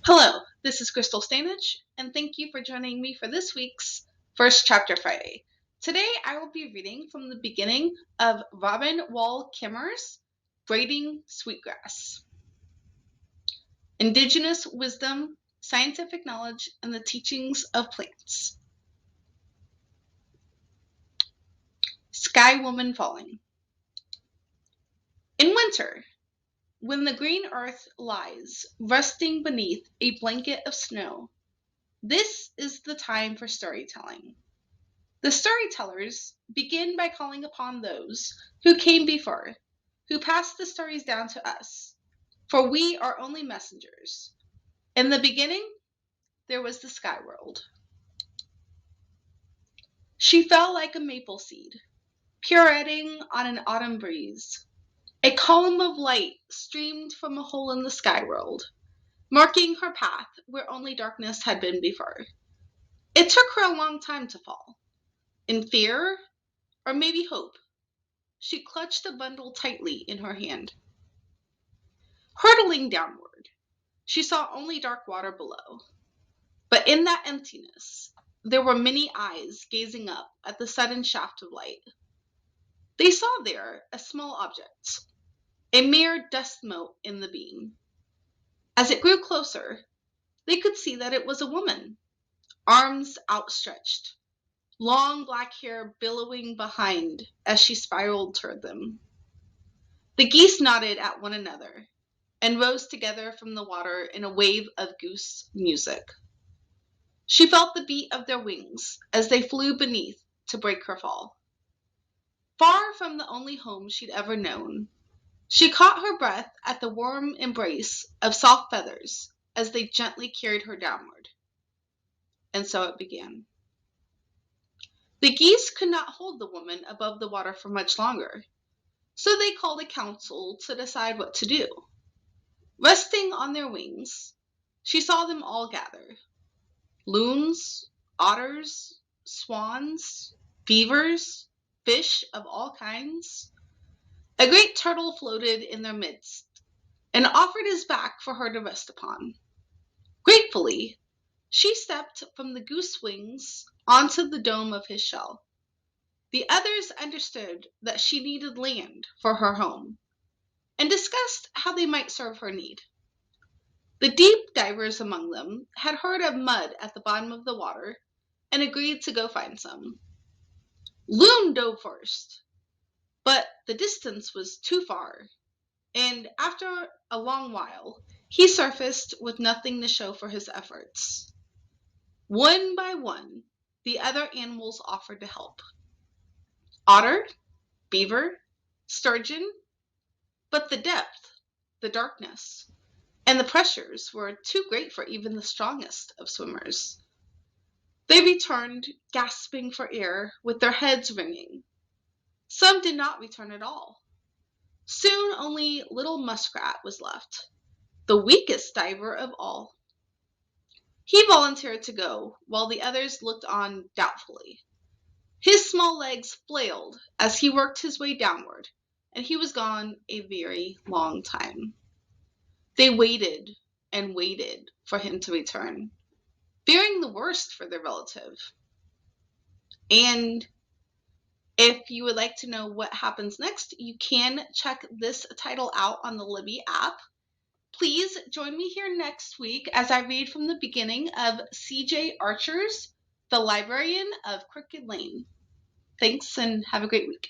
Hello, this is Krystal, and thank you for joining me for this week's First Chapter Friday. Today I will be reading from the beginning of Robin Wall Kimmerer's Braiding Sweetgrass. Indigenous Wisdom, Scientific Knowledge, and the Teachings of Plants. Sky Woman Falling. In winter, when the green earth lies resting beneath a blanket of snow, this is the time for storytelling. The storytellers begin by calling upon those who came before, who passed the stories down to us, for we are only messengers. In the beginning, there was the sky world. She fell like a maple seed, pirouetting on an autumn breeze. A column of light streamed from a hole in the sky world, marking her path where only darkness had been before. It took her a long time to fall. In fear, or maybe hope, she clutched the bundle tightly in her hand. Hurtling downward, she saw only dark water below. But in that emptiness, there were many eyes gazing up at the sudden shaft of light. They saw there a small object, a mere dust mote in the beam. As it grew closer, they could see that it was a woman, arms outstretched, long black hair billowing behind as she spiraled toward them. The geese nodded at one another and rose together from the water in a wave of goose music. She felt the beat of their wings as they flew beneath to break her fall. Far from the only home she'd ever known, she caught her breath at the warm embrace of soft feathers as they gently carried her downward. And so it began. The geese could not hold the woman above the water for much longer, so they called a council to decide what to do. Resting on their wings, she saw them all gather. Loons, otters, swans, beavers, fish of all kinds. A great turtle floated in their midst and offered his back for her to rest upon. Gratefully, she stepped from the goose wings onto the dome of his shell. The others understood that she needed land for her home and discussed how they might serve her need. The deep divers among them had heard of mud at the bottom of the water and agreed to go find some. Loon dove first, but the distance was too far, and after a long while, he surfaced with nothing to show for his efforts. One by one, the other animals offered to help. Otter, beaver, sturgeon, but the depth, the darkness, and the pressures were too great for even the strongest of swimmers. They returned, gasping for air, with their heads ringing. Some did not return at all. Soon only little Muskrat was left, the weakest diver of all. He volunteered to go, while the others looked on doubtfully. His small legs flailed as he worked his way downward, and he was gone a very long time. They waited and waited for him to return, fearing the worst for their relative. And if you would like to know what happens next, you can check this title out on the Libby app. Please join me here next week as I read from the beginning of C.J. Archer's The Librarian of Crooked Lane. Thanks and have a great week.